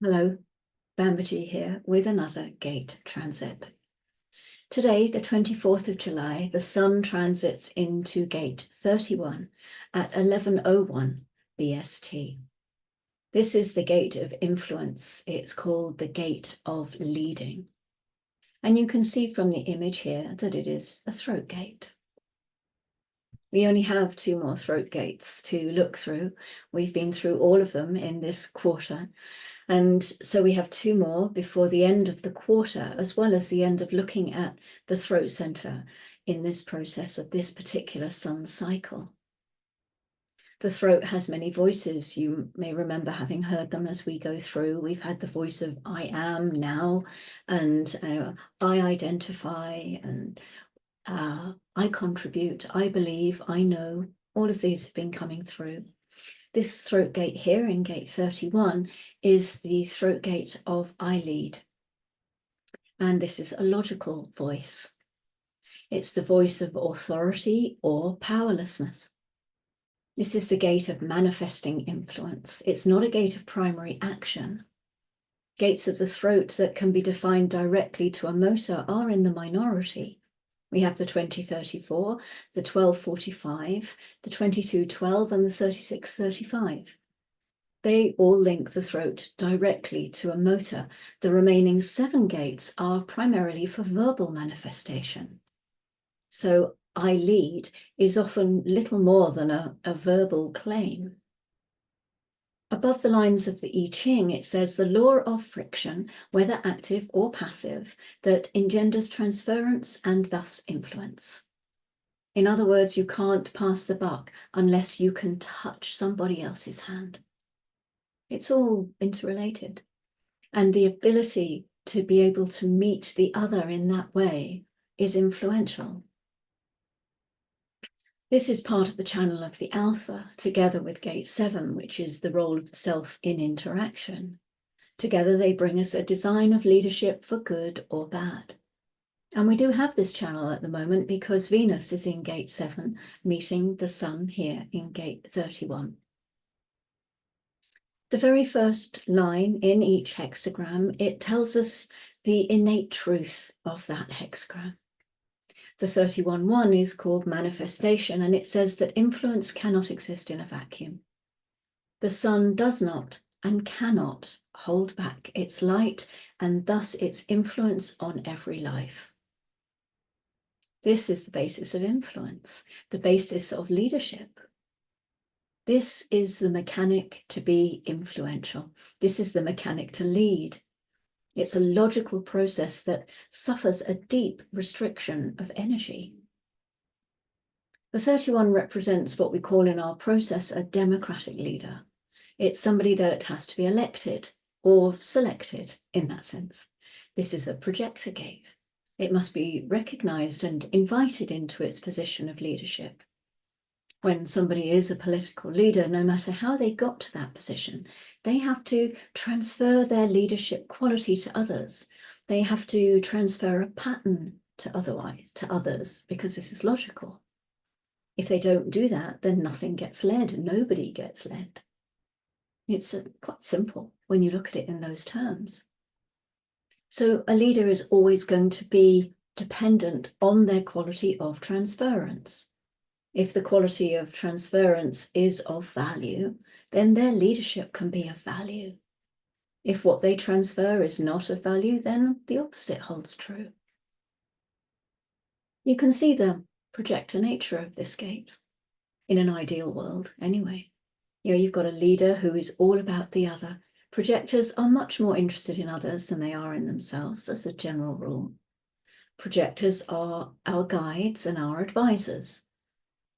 Hello, Bambaji here with another gate transit. Today, the 24th of July, the Sun transits into gate 31 at 11:01 BST. This is the gate of influence. It's called the gate of leading. And you can see from the image here that it is a throat gate. We only have 2 more throat gates to look through. We've been through all of them in this quarter. And so we have 2 more before the end of the quarter, as well as the end of looking at the throat center in this process of this particular sun cycle. The throat has many voices. You may remember having heard them as we go through. We've had the voice of I am now, and I identify, and I contribute, I believe, I know. All of these have been coming through. This throat gate here in gate 31 is the throat gate of I lead. And this is a logical voice. It's the voice of authority or powerlessness. This is the gate of manifesting influence. It's not a gate of primary action. Gates of the throat that can be defined directly to a motor are in the minority. We have the 2034, the 1245, the 2212, and the 3635. They all link the throat directly to a motor. The remaining 7 gates are primarily for verbal manifestation. So I lead is often little more than a verbal claim. Above the lines of the I Ching, it says the law of friction, whether active or passive, that engenders transference and thus influence. In other words, you can't pass the buck unless you can touch somebody else's hand. It's all interrelated. And the ability to be able to meet the other in that way is influential. This is part of the channel of the Alpha, together with Gate 7, which is the role of the self in interaction. Together they bring us a design of leadership for good or bad. And we do have this channel at the moment because Venus is in Gate 7, meeting the Sun here in Gate 31. The very first line in each hexagram, it tells us the innate truth of that hexagram. The 31:1 is called manifestation, and it says that influence cannot exist in a vacuum. The sun does not and cannot hold back its light and thus its influence on every life. This is the basis of influence, the basis of leadership. This is the mechanic to be influential. This is the mechanic to lead. It's a logical process that suffers a deep restriction of energy. The 31 represents what we call in our process a democratic leader. It's somebody that has to be elected or selected in that sense. This is a projector gate. It must be recognized and invited into its position of leadership. When somebody is a political leader, no matter how they got to that position, they have to transfer their leadership quality to others. They have to transfer a pattern to others, because this is logical. If they don't do that, then nothing gets led, nobody gets led. It's quite simple when you look at it in those terms. So a leader is always going to be dependent on their quality of transference. If the quality of transference is of value, then their leadership can be of value. If what they transfer is not of value, then the opposite holds true. You can see the projector nature of this gate, in an ideal world anyway. You've got a leader who is all about the other. Projectors are much more interested in others than they are in themselves, as a general rule. Projectors are our guides and our advisors.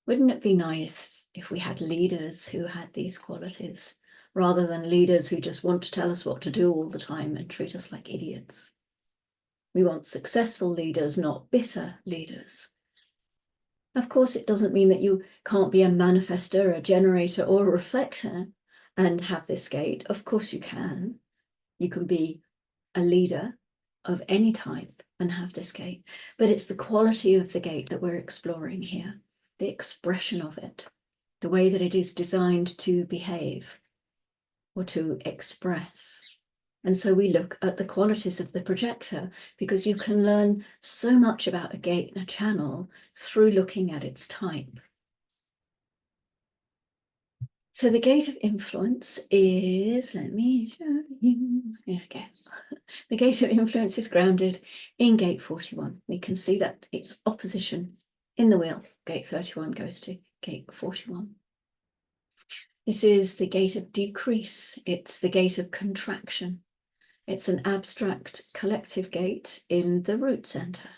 Wouldn't it be nice if we had leaders who had these qualities, rather than leaders who just want to tell us what to do all the time and treat us like idiots? We want successful leaders, not bitter leaders. Of course, it doesn't mean that you can't be a manifestor, a generator, or a reflector and have this gate. Of course you can. You can be a leader of any type and have this gate. But it's the quality of the gate that we're exploring here. The expression of it, the way that it is designed to behave or to express. And so we look at the qualities of the projector, because you can learn so much about a gate and a channel through looking at its type. So the gate of influence is, let me show you, okay. The gate of influence is grounded in gate 41. We can see that its opposition in the wheel, gate 31, goes to gate 41. This is the gate of decrease. It's the gate of contraction. It's an abstract collective gate in the root center,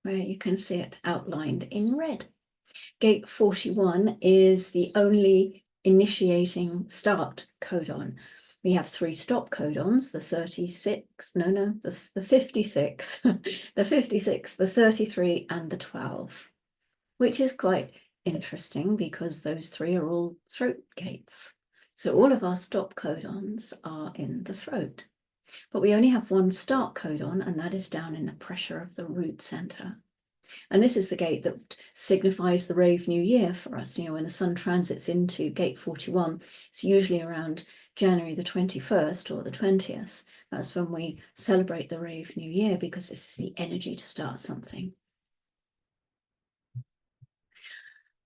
where you can see it outlined in red. Gate 41 is the only initiating start codon. We have 3 stop codons, the 36, the 56, the 56, the 33, and the 12, which is quite interesting because those 3 are all throat gates. So all of our stop codons are in the throat, but we only have 1 start codon, and that is down in the pressure of the root center. And this is the gate that signifies the Rave New Year for us. You know, when the sun transits into gate 41, it's usually around January the 21st or the 20th. That's when we celebrate the Rave New Year, because this is the energy to start something.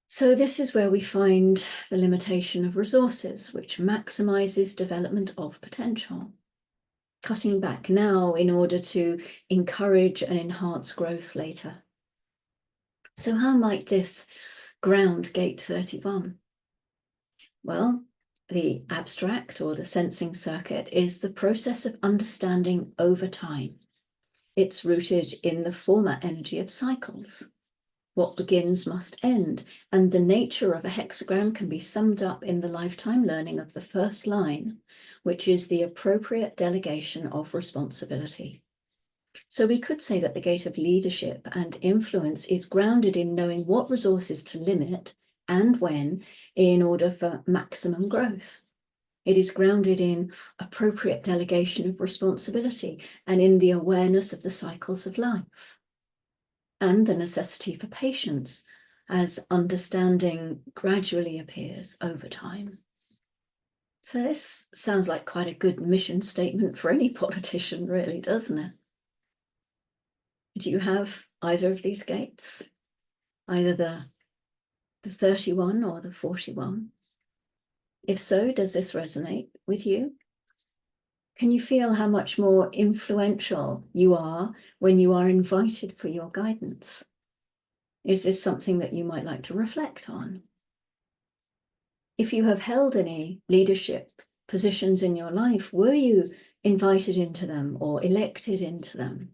So this is where we find the limitation of resources, which maximizes development of potential. Cutting back now in order to encourage and enhance growth later. So how might this ground gate 31? Well, the abstract, or the sensing circuit, is the process of understanding over time. It's rooted in the former energy of cycles. What begins must end, and the nature of a hexagram can be summed up in the lifetime learning of the first line, which is the appropriate delegation of responsibility. So we could say that the gate of leadership and influence is grounded in knowing what resources to limit and when in order for maximum growth. It is grounded in appropriate delegation of responsibility and in the awareness of the cycles of life, and the necessity for patience as understanding gradually appears over time. So this sounds like quite a good mission statement for any politician, really, doesn't it? Do you have either of these gates? Either the 31 or the 41? If so, does this resonate with you? Can you feel how much more influential you are when you are invited for your guidance? Is this something that you might like to reflect on? If you have held any leadership positions in your life, were you invited into them or elected into them?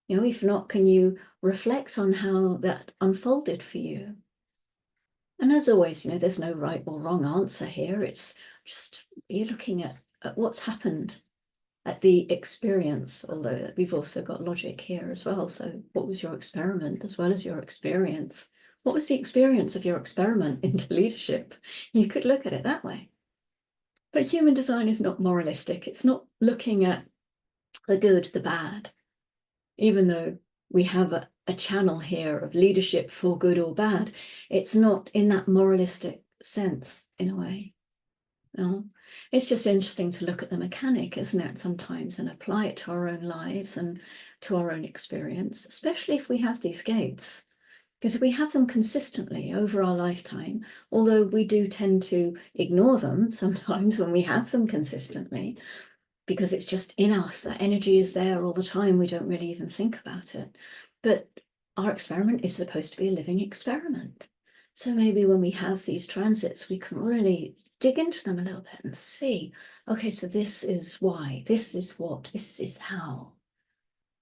You know, if not, can you reflect on how that unfolded for you? And as always, you know, there's no right or wrong answer here. It's just you're looking at what's happened at the experience, although we've also got logic here as well. So what was your experiment as well as your experience? What was the experience of your experiment into leadership? You could look at it that way. But human design is not moralistic. It's not looking at the good, the bad, even though we have a channel here of leadership for good or bad. It's not in that moralistic sense, in a way. No, it's just interesting to look at the mechanic, isn't it, sometimes, and apply it to our own lives and to our own experience, especially if we have these gates. Because if we have them consistently over our lifetime, although we do tend to ignore them sometimes when we have them consistently, because it's just in us, that energy is there all the time, we don't really even think about it. But our experiment is supposed to be a living experiment. So maybe when we have these transits, we can really dig into them a little bit and see, okay, so this is why, this is what, this is how.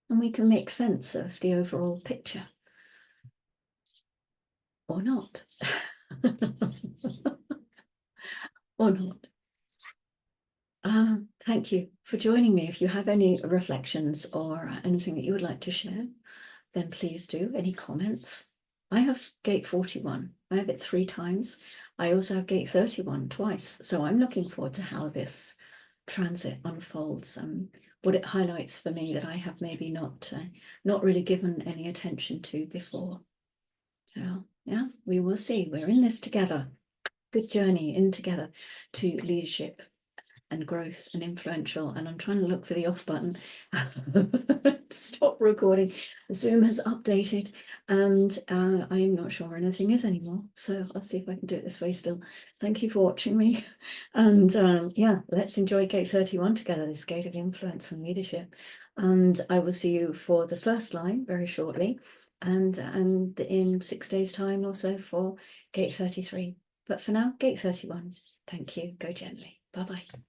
And we can make sense of the overall picture. Or not. Or not. Thank you for joining me. If you have any reflections or anything that you would like to share, then please do. Any comments? I have gate 41. I have it 3 times. I also have gate 31 twice. So I'm looking forward to how this transit unfolds and what it highlights for me that I have maybe not really given any attention to before. So yeah, we will see. We're in this together. Good journey in together to leadership and growth and influential. And I'm trying to look for the off button to stop recording. Zoom has updated, and I'm not sure where anything is anymore. So I'll see if I can do it this way still. Thank you for watching me. And yeah, let's enjoy Gate 31 together, this gate of influence and leadership. And I will see you for the first line very shortly, and in 6 days' time or so for Gate 33. But for now, Gate 31. Thank you. Go gently. Bye-bye.